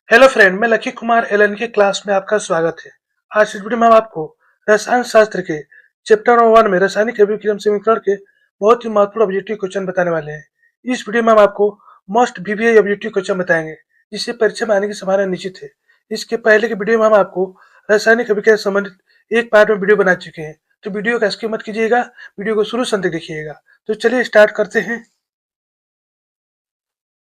Hello friend, मैं lucky Kumar LN के class में आपका स्वागत है। आज इस वीडियो में हम आपको रसायन शास्त्र के चैप्टर नंबर 1 में रासायनिक अभिक्रिया समीकरण के बहुत ही महत्वपूर्ण ऑब्जेक्टिव क्वेश्चन बताने वाले हैं। इस वीडियो में हम आपको मोस्ट वीवीआई ऑब्जेक्टिव क्वेश्चन बताएंगे, जिससे परीक्षा में आने की संभावना निश्चित है। इसके पहले के वीडियो में हम आपको रासायनिक अभिक्रिया से संबंधित एक पार्ट में वीडियो बना चुके हैं, तो वीडियो का स्किप मत कीजिएगा, वीडियो को शुरू से अंत तक देखिएगा। तो चलिए स्टार्ट करते हैं।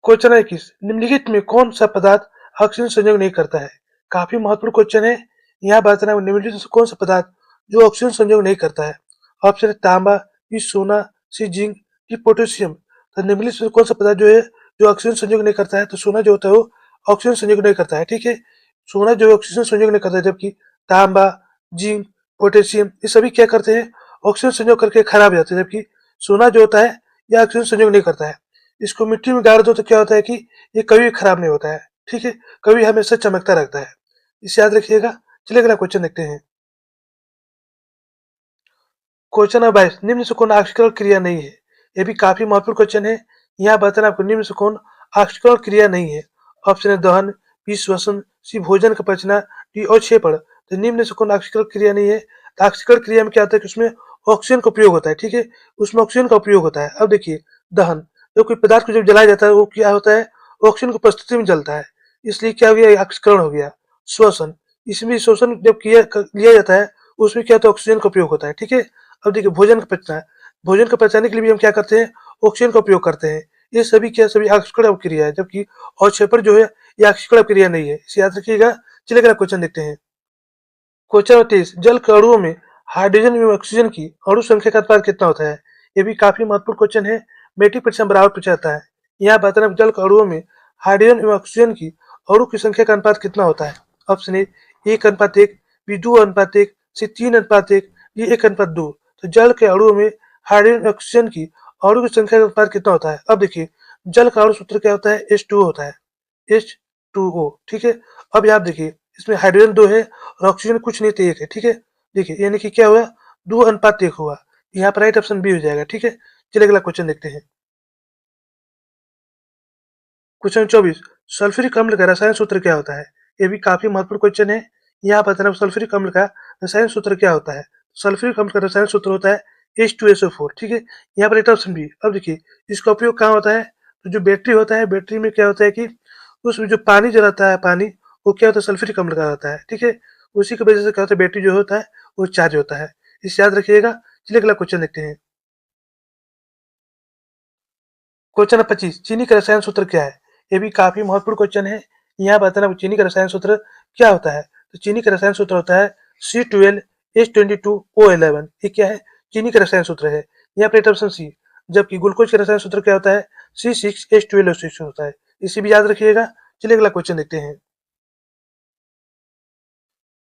क्वेश्चन 21, निम्नलिखित में कौन सा पदार्थ ऑक्सीजन संयोग नहीं करता है? काफी महत्वपूर्ण क्वेश्चन है। यहाँ बात है निम्नलिखित में से कौन सा पदार्थ जो ऑक्सीजन संयोग नहीं करता है? ऑप्शन है तांबा, बी सोना, सी जिंक, डी पोटेशियम। तो निम्नलिखित में कौन सा पदार्थ जो है जो ऑक्सीजन संयोग नहीं करता है? तो सोना जो होता है वो ऑक्सीजन संयोग नहीं करता है। ठीक है, सोना जो ऑक्सीजन संयोग नहीं करता है, जबकि तांबा, जिंक, पोटेशियम ये सभी क्या करते हैं? ऑक्सीजन संयोग करके खराब हो जाते हैं, जबकि सोना जो होता है यह ऑक्सीजन संयोग नहीं करता है। इसको मिट्टी में गाड़ दो तो क्या होता है कि ये कभी भी खराब नहीं होता है। ठीक है, कभी हमेशा चमकता रहता है, इसे याद रखिएगा। चलिए अगला क्वेश्चन देखते हैं। क्वेश्चन नंबर 22, निम्न से कौन ऑक्सीकरण क्रिया नहीं है? ये भी काफी महत्वपूर्ण क्वेश्चन है। यहाँ बताना आपको निम्न से कौन ऑक्सीकरण क्रिया नहीं है। ऑप्शन है दहन, बी श्वसन, सी भोजन का पचना, डी अवक्षेपण। तो निम्न से कौन ऑक्सीकरण क्रिया नहीं है? तो ऑक्सीकरण क्रिया में क्या होता है कि उसमें ऑक्सीजन का उपयोग होता है। ठीक है, उसमें ऑक्सीजन का उपयोग होता है। अब देखिए, दहन, जब कोई पदार्थ को जब जलाया जाता है वो क्या होता है? ऑक्सीजन की उपस्थिति में जलता है, इसलिए क्या हो गया? ऑक्सीकरण हो गया। श्वसन, इसमें शोषण जब लिया जाता है उसमें क्या होता है? ऑक्सीजन का उपयोग होता है। ठीक है, अब देखिए भोजन का पचना है, भोजन को पचाने के लिए भी हम क्या करते हैं? ऑक्सीजन का उपयोग करते हैं। ये सभी क्या? सभी ऑक्सीकरण क्रिया है, जबकि अवक्षेपण जो है ये ऑक्सीकरण क्रिया नहीं है, इसे याद रखिएगा। चलिए अगला क्वेश्चन देखते हैं। क्वेश्चन नंबर 23, जल के अणुओं में हाइड्रोजन एवं ऑक्सीजन की अणु संख्या का अनुपात कितना होता है? ये भी काफी महत्वपूर्ण क्वेश्चन है, मैट्रिक परीक्षा में बराबर पूछा जाता है। यहाँ बताना जल के अणुओं में हाइड्रोजन एवं ऑक्सीजन की अणु की संख्या का अनुपात कितना होता है? Option A 1:1, B 2:1, C 3:1, D 1:2। तो जल के अणुओं में हाइड्रोजन ऑक्सीजन की अणु की संख्या का अनुपात कितना होता है? अब देखिए, जल का अणु सूत्र क्या होता है? H2O होता है, H2O। ठीक है, अब यहाँ देखिए इसमें हाइड्रोजन 2 है और ऑक्सीजन कुछ नहीं तो 1 है। ठीक है, देखिए यानी कि क्या हुआ? 2:1 हुआ। यहाँ पर राइट ऑप्शन बी हो जाएगा। ठीक है, चलिए अगला क्वेश्चन देखते हैं। क्वेश्चन 24, सल्फ्यूरिक अम्ल का रसायन सूत्र क्या होता है? ये भी काफी महत्वपूर्ण क्वेश्चन है। यहाँ बताना सल्फ्यूरिक अम्ल का रसायन सूत्र क्या होता है? सल्फ्यूरिक अम्ल का रसायन सूत्र होता है H2SO4। ठीक है, यहाँ पर राइट ऑप्शन बी। अब देखिए इसका उपयोग कहाँ होता है? तो जो बैटरी होता है, बैटरी में क्या होता है कि उसमें जो पानी जो रहता है, पानी वो क्या होता है? सल्फ्यूरिक अम्ल का होता है। ठीक है, उसी की वजह से क्या होता है? बैटरी जो होता है वो चार्ज होता है, इसे याद रखिएगा। चलिए अगला क्वेश्चन देखते हैं। क्वेश्चन नंबर 25, चीनी का रसायन सूत्र क्या है? ये भी काफी महत्वपूर्ण क्वेश्चन है। यहाँ बताना चीनी का रसायन सूत्र क्या होता है? तो चीनी का रसायन सूत्र होता है C12H22O11। ये क्या है? चीनी का रसायन सूत्र है। यहाँ पर ऑप्शन सी। जबकि ग्लूकोज का रसायन सूत्र क्या होता है? C6H12O6 होता है, इसे भी याद रखिएगा। चलिए अगला क्वेश्चन देखते हैं।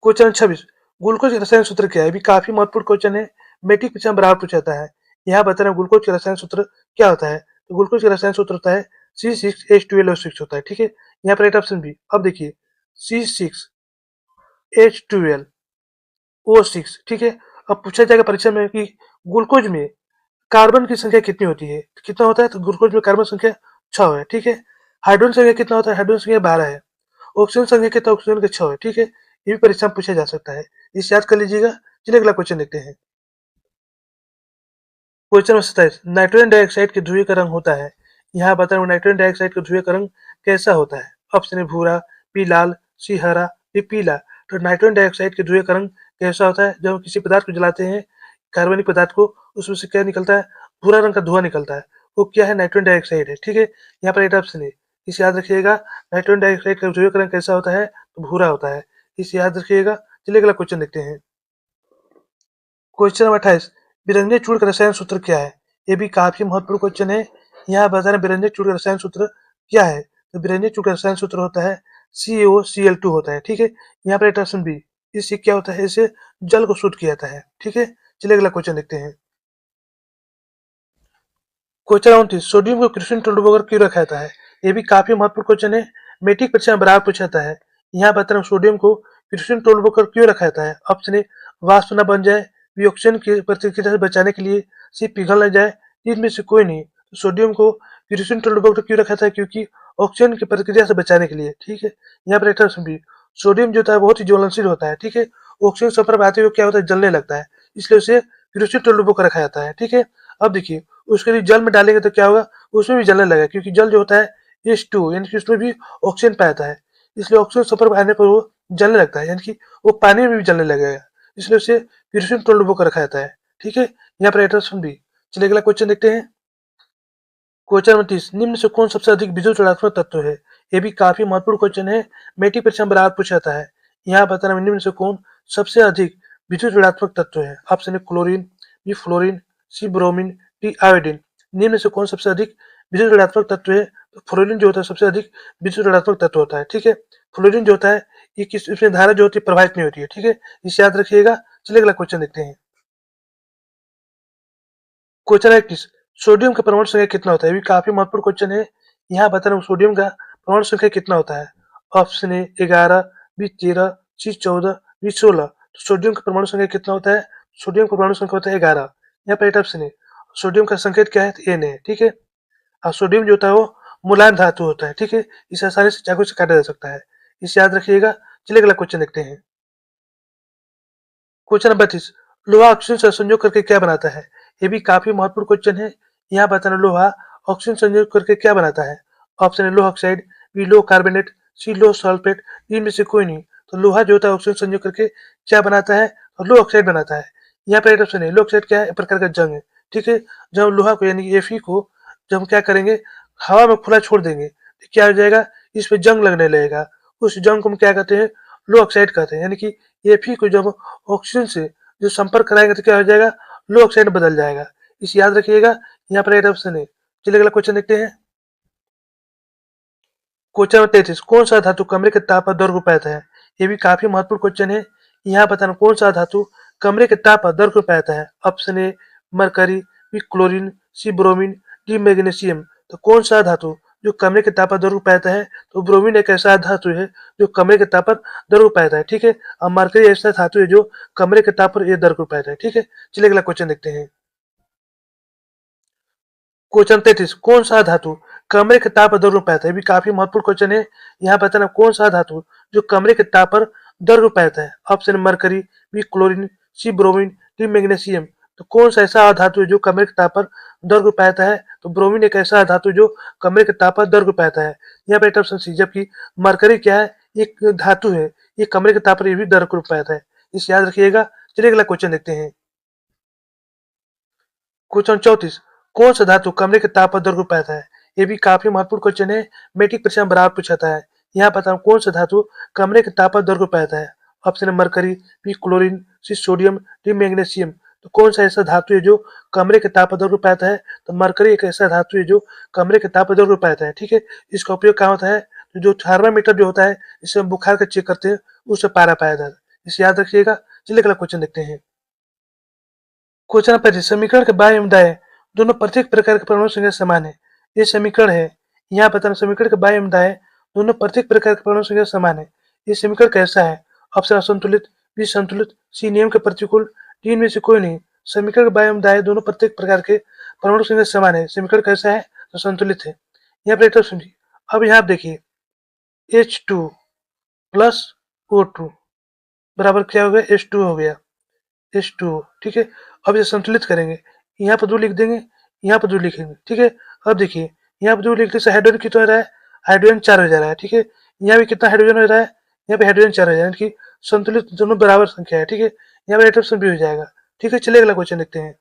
क्वेश्चन 26, ग्लूकोज का रसायन सूत्र क्या है? भी काफी महत्वपूर्ण क्वेश्चन है, मैट्रिक परीक्षा में बराबर पूछा जाता है। यहाँ बताना ग्लूकोज का रसायन सूत्र क्या होता है? तो ग्लूकोज का रसायन सूत्र होता है C6H12O6 होता है। ठीक है, यहाँ पर राइट ऑप्शन बी। अब देखिए C6H12O6। ठीक है, अब पूछा जाएगा परीक्षा में कि ग्लूकोज में कार्बन की संख्या कितनी होती है? कितना होता है? तो ग्लूकोज में कार्बन संख्या 6 है। ठीक है, हाइड्रोजन संख्या कितना होता है? हाइड्रोजन संख्या 12 है। ऑक्सीजन संख्या कितना? ऑक्सीजन के 6 है। ठीक है, ये भी परीक्षा में पूछा जा सकता है, इसे याद कर लीजिएगा। चलिए अगला क्वेश्चन देखते हैं। क्वेश्चन नंबर 27, नाइट्रोजन डाइऑक्साइड के ध्रुवीय का रंग होता है। यहाँ बता रहा हूँ नाइट्रोजन डाइऑक्साइड का ध्रुवीय का रंग कैसा होता है? ऑप्शन है भूरा, बी लाल, सी हरा, डी पीला। तो नाइट्रोजन डाइऑक्साइड के ध्रुवीय का रंग कैसा होता है? जब हम किसी पदार्थ को जलाते हैं, कार्बनिक पदार्थ को, उसमें से क्या निकलता है? भूरा रंग का धुआं निकलता है, वो क्या है? नाइट्रोजन डाइऑक्साइड है। ठीक है, यहाँ पर राइट ऑप्शन है, इसे याद रखिएगा। नाइट्रोजन डाइऑक्साइड का ध्रुवीय का रंग कैसा होता है? तो भूरा होता है, इसे याद रखिएगा। चलिए अगला क्वेश्चन देखते हैं। क्वेश्चन नंबर 28, बिरंजे चूर्ण का रसायन सूत्र क्या है? ये भी काफी महत्वपूर्ण क्वेश्चन है। यहाँ बताना बिरंजे चूर्ण का रसायन सूत्र क्या है? तो बिरंजे चूर्ण का रसायन सूत्र होता है CaOCl2 होता है। ठीक है, यहाँ पर ऑप्शन बी। इससे क्या होता है? इससे जल को शुद्ध किया जाता है। ठीक है, चलिए अगला क्वेश्चन देखते हैं। क्वेश्चन 29, सोडियम को कृष्ण टुंडबोगर क्यों रखा जाता है? ये भी काफी महत्वपूर्ण क्वेश्चन है, मैट्रिक परीक्षा में बराबर पूछा जाता है। यहाँ बता रहा हूँ सोडियम को कृष्ण टुंडबोगर क्यों रखा जाता है? ऑप्शन ए वाष्प न बन जाए, बी ऑक्सीजन की प्रतिक्रिया से बचाने के लिए, सी पिघल न जाए, इनमें से कोई नहीं। तो सोडियम को कृष्ण टुंडबोगर क्यों रखा था? क्योंकि ऑक्सीजन की प्रक्रिया से बचाने के लिए, ठीक है। यहाँ पर राइट ऑप्शन बी, सोडियम जो होता है बहुत ही ज्वलनशील होता है, ठीक है। ऑक्सीजन संपर्क में आते हुए क्या होता है, जलने लगता है, इसलिए उसे किरोसिन तेल डुबो कर रखा जाता है, ठीक है। अब देखिए उसके लिए जल में डालेंगे तो क्या होगा, उसमें भी जलने लगेगा, क्योंकि जल जो होता है H2 यानी कि उसमें भी ऑक्सीजन पाया जाता है, इसलिए ऑक्सीजन संपर्क में आने पर वो जलने लगता है, यानी कि वो पानी में भी जलने लगेगा, इसलिए उसे किरोसिन तेल डुबो कर रखा जाता है, ठीक है। यहाँ पर राइट ऑप्शन बी। चलिए अगला क्वेश्चन देखते हैं। क्वेश्चन नंबर 30, निम्न से कौन सबसे अधिक विद्युत ऋणात्मक तत्व है। ये भी काफी महत्वपूर्ण क्वेश्चन है, मैट्रिक परीक्षा में बराबर पूछा जाता है। यहाँ बताना निम्न से कौन सबसे अधिक विद्युत ऋणात्मक तत्व है। ऑप्शन है क्लोरीन, बी फ्लोरीन, सी ब्रोमीन, डी आयोडीन। निम्न से कौन सबसे अधिक विद्युत ऋणात्मक तत्व है। तो फ्लोरीन जो होता है सबसे अधिक विद्युत ऋणात्मक तत्व होता है, ठीक है। फ्लोरीन जो होता है ये किस इसमें धारा जो होती है प्रवाहित नहीं होती है, ठीक है, इसे याद रखिएगा। चलिए अगला क्वेश्चन देखते हैं। क्वेश्चन है किस सोडियम का परमाणु संख्या कितना होता है। ये भी काफी महत्वपूर्ण क्वेश्चन है। यहाँ बताना सोडियम का परमाणु संख्या कितना होता है। Option A 11, B 13, C 14, B 16। तो सोडियम का परमाणु संख्या कितना होता है। सोडियम का परमाणु संख्या होता है 11। यहाँ पर राइट ऑप्शन है। सोडियम का संकेत क्या है, तो एन है, ठीक है। और सोडियम जो होता है वो मुलायम धातु होता है, ठीक है, इसे आसानी से चाकू से काटा जा सकता है, इसे याद रखिएगा। चलिए अगला क्वेश्चन देखते हैं। क्वेश्चन नंबर 30, लोहा ऑक्सीजन से संयोग करके क्या बनाता है। ये भी काफी महत्वपूर्ण क्वेश्चन है। यहाँ बताना लोहा ऑक्सीजन संयोग करके क्या बनाता है। ऑप्शन है लोह ऑक्साइड, बी लोह कार्बोनेट, सी लोह सल्फेट, इनमें से कोई नहीं। तो लोहा जो होता है ऑक्सीजन संयोग करके क्या बनाता है, तो लोह ऑक्साइड बनाता है। यहाँ पे राइट ऑप्शन है। लोह ऑक्साइड क्या है, एक प्रकार का जंग है, ठीक है। जब हम लोहा को यानी Fe को जब हम क्या करेंगे, हवा में खुला छोड़ देंगे तो क्या हो जाएगा, इस पे जंग लगने लगेगा। उस जंग को हम क्या कहते हैं, लोह ऑक्साइड कहते हैं। यानी कि Fe को जब ऑक्सीजन से जो संपर्क कराएंगे तो क्या हो जाएगा, लोह ऑक्साइड बदल जाएगा, इसे याद रखिएगा। यहाँ पर राइट ऑप्शन है। चलिए अगला क्वेश्चन देखते हैं। क्वेश्चन नंबर 33, कौन सा धातु कमरे के ताप पर दर पाता है। ये भी काफी महत्वपूर्ण क्वेश्चन है। यहाँ बताना कौन सा धातु कमरे के ताप पर दर पाता है। Option A mercury, B chlorine, C bromine, D magnesium. तो कौन सा धातु जो कमरे के ताप पर दर पाता है, तो ब्रोमीन एक ऐसा धातु है जो कमरे के ताप पर दर पाता है, ठीक है। और मरकरी ऐसा धातु है जो कमरे के ताप पर ये दर पाता है, ठीक है। चलिए अगला क्वेश्चन देखते हैं। क्वेश्चन 33, कौन सा धातु कमरे के ताप पर द्रव पाता है। ये भी काफी महत्वपूर्ण क्वेश्चन है। यहाँ बताना कौन सा धातु जो कमरे के ताप पर द्रव पाता है। Option mercury, B chlorine, C bromine, D magnesium. तो कौन सा ऐसा धातु है जो कमरे के ताप पर द्रव पाता है। तो ब्रोमीन एक ऐसा धातु जो कमरे के ताप पर द्रव पाता है। यहाँ पे ऑप्शन सी। जबकि मरकरी क्या है, एक धातु है, ये कमरे के ताप पर भी द्रव पाता है, इसे याद रखिएगा। चलिए अगला क्वेश्चन देखते हैं। क्वेश्चन 34, कौन सा धातु कमरे के ताप पर द्रव पाता है। ये भी काफी महत्वपूर्ण क्वेश्चन है, मैट्रिक परीक्षा में बराबर पूछा जाता है। यहाँ बताओ कौन सा धातु कमरे के ताप पर द्रव पाता है। ऑप्शन है mercury, B chlorine, C sodium, D magnesium. तो कौन सा ऐसा धातु है जो कमरे के ताप पर द्रव पाता है। तो मरकरी एक ऐसा धातु है जो कमरे के ताप पर द्रव पाता है, ठीक है। इसका उपयोग कहाँ होता है, तो जो थर्मामीटर जो होता है इससे हम बुखार का चेक करते हैं, उससे पारा पाया जाता है, इसे याद रखिएगा। चलिए अगला क्वेश्चन देखते हैं। क्वेश्चन नंबर 25, समीकरण के बाएं एवं दाएं दोनों प्रत्येक प्रकार के परमाणु संख्या समान है। ये समीकरण है। यहाँ बताना समीकरण के बाएं एवं दाएं दोनों प्रत्येक प्रकार के परमाणु संख्या समान है। ये समीकरण कैसा है। ऑप्शन असंतुलित, बी संतुलित, सी नियम के प्रतिकूल, डी इनमें से कोई नहीं। समीकरण के बाएं एवं दाएं दोनों प्रत्येक प्रकार के परमाणु संख्या समान है। समीकरण कैसा है, तो संतुलित है। यहाँ पर समझिए। अब यहाँ आप देखिए H2 प्लस O2 बराबर क्या हो गया, H2 हो गया, H2O, ठीक है। अब इसे संतुलित करेंगे, यहाँ पर 2 लिख देंगे, यहाँ पर 2 लिखेंगे, ठीक है। अब देखिए यहाँ पर 2 लिखने से हाइड्रोजन कितना हो रहा है, हाइड्रोजन 4 हो जा रहा है, ठीक है। यहाँ भी कितना हाइड्रोजन हो रहा है, यहाँ पे हाइड्रोजन 4 हो जा रहा है, कि संतुलित दोनों बराबर संख्या है, ठीक है। यहाँ पर हाइड्रोजन भी हो जाएगा, ठीक है। चलिए अगला क्वेश्चन देखते हैं।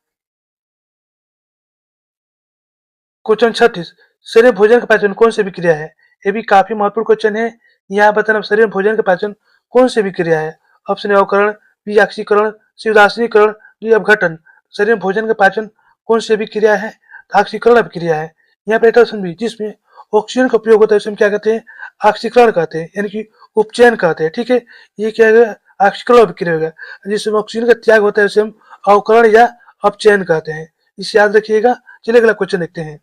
क्वेश्चन 36, शरीर में भोजन का पाचन कौन सी विक्रिया है। ये भी काफी महत्वपूर्ण क्वेश्चन है। यहाँ बताना शरीर में भोजन का पाचन कौन सी विक्रिया है। ऑप्शन ए अवकरण, बी ऑक्सीकरण, सी उदासीनीकरण, डी अपघटन। शरीर में भोजन का पाचन कौन सी विक्रिया है, तो ऑक्सीकरण अभिक्रिया है। यहाँ पे ऑप्शन बी, जिसमें ऑक्सीजन का उपयोग होता है उसे हम क्या कहते हैं, ऑक्सीकरण कहते हैं, यानी कि उपचयन कहते हैं, ठीक है। ये क्या है, ऑक्सीकरण अभिक्रिया होगा। जिसमें ऑक्सीजन का त्याग होता है उसे हम अवकरण या अपचयन कहते हैं, इसे याद रखिएगा। चलिए अगला क्वेश्चन देखते हैं।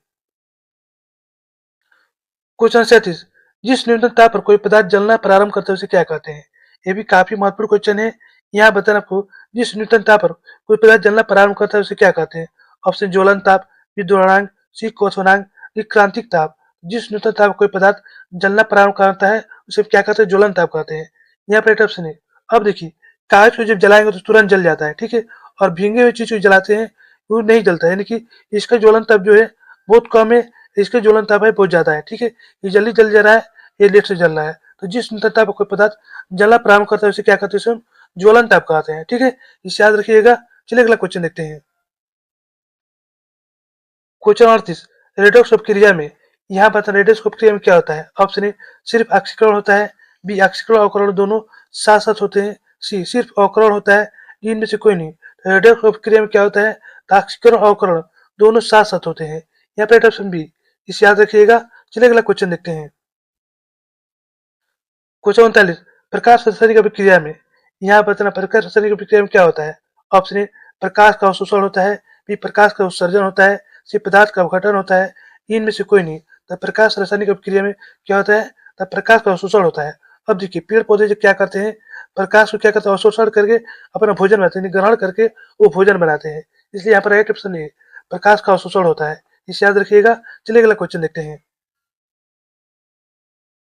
क्वेश्चन 37, जिस न्यूनतम ताप पर कोई पदार्थ जलना प्रारंभ करता है उसे क्या कहते हैं। ये भी काफी महत्वपूर्ण क्वेश्चन है। यहाँ बताना आपको, जिस न्यूनतम ताप पर कोई पदार्थ जलना प्रारंभ करता है उसे क्या कहते हैं। ऑप्शन ज्वलन ताप, बी द्रवणांक, सी क्वथनांक, डी क्रांतिक ताप। जिस न्यूनतम ताप कोई पदार्थ जलना प्रारंभ करता है उसे क्या कहते हैं, ज्वलन ताप कहते हैं। यहाँ पर राइट ऑप्शन है। अब देखिए, कागज को जब जलाएंगे तो तुरंत जल जाता है, ठीक है, और भींगे हुए चीज को जलाते हैं वो नहीं जलता है, यानी कि इसका ज्वलन ताप जो है बहुत कम है, इसका ज्वलन ताप है बहुत ज्यादा है, ठीक है। ये जल्दी जल जा रहा है, ये लेट से जल रहा है। तो जिस न्यूनतम ताप पर कोई पदार्थ जलना प्रारंभ करता है उसे क्या कहते हैं, उसे हम ज्वलन ताप कहते हैं, ठीक है। इसे याद रखिएगा। चलिए अगला क्वेश्चन देखते हैं। क्वेश्चन 38, रेडॉक्स अपक्रिया में, यहाँ पर रेडॉक्स अपक्रिया में क्या होता है। ऑप्शन ए, सिर्फ ऑक्सीकरण होता है। बी, ऑक्सीकरण और अवकरण दोनों साथ साथ होते हैं। सी, सिर्फ अवकरण होता है। डी, इनमें से कोई नहीं। रेडॉक्स अपक्रिया में क्या होता है, तो ऑक्सीकरण और अवकरण दोनों साथ साथ होते हैं। यहाँ पे ऑप्शन बी, इसे याद रखिएगा। चलिए अगला क्वेश्चन देखते हैं। क्वेश्चन 39, प्रकाश संश्लेषण की प्रक्रिया में, यहाँ बताना प्रकाश संश्लेषण की प्रक्रिया में क्या होता है। ऑप्शन ए, प्रकाश का अवशोषण होता है। बी, प्रकाश का उत्सर्जन होता है। सी, पदार्थ का अपघटन होता है। इनमें से कोई नहीं। तो प्रकाश रासायनिक प्रक्रिया में क्या होता है, तो प्रकाश का अवशोषण होता है। अब देखिए, पेड़ पौधे जो क्या करते हैं, प्रकाश को क्या करते हैं, अवशोषण करके अपना भोजन बनाते हैं, ग्रहण करके वो भोजन बनाते हैं। इसलिए यहाँ पर राइट ऑप्शन ए, प्रकाश का अवशोषण होता है। इसे याद रखिएगा। चलिए अगला क्वेश्चन देखते हैं।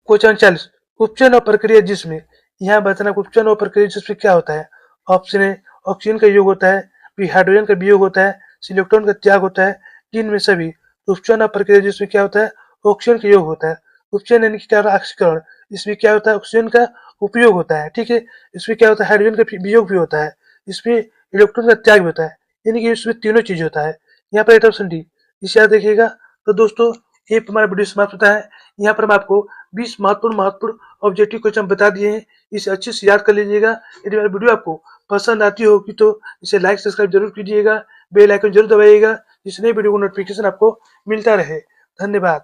क्वेश्चन 40, उपचयन और प्रक्रिया जिसमें, यहाँ बताना उपचयन और प्रक्रिया जिसमें क्या होता है। ऑप्शन ए, ऑक्सीजन का योग होता है। बी, हाइड्रोजन का वियोग होता है। सी, इलेक्ट्रॉन का त्याग होता है। तीन में सभी। उपचयन और प्रक्रिया जिसमें क्या होता है, ऑक्सीजन का योग होता है। उपचयन यानी कि क्या होता है, ऑक्सीकरण। इसमें क्या होता है, ऑक्सीजन का उपयोग होता है, ठीक है। इसमें क्या होता है, हाइड्रोजन का वियोग भी होता है। इसमें इलेक्ट्रॉन का त्याग भी होता है, यानी कि इसमें तीनों चीज होता है। यहाँ पर ऑप्शन डी, इसे याद देखिएगा। तो दोस्तों, ये हमारा वीडियो समाप्त होता है। यहाँ पर हम आपको 20 महत्वपूर्ण ऑब्जेक्टिव क्वेश्चन बता दिए हैं। इसे अच्छे से याद कर लीजिएगा। यदि मेरा वीडियो आपको पसंद आती होगी तो इसे लाइक सब्सक्राइब जरूर कीजिएगा। बेल आइकन जरूर दबाइएगा, जिससे नई वीडियो को नोटिफिकेशन आपको मिलता रहे। धन्यवाद।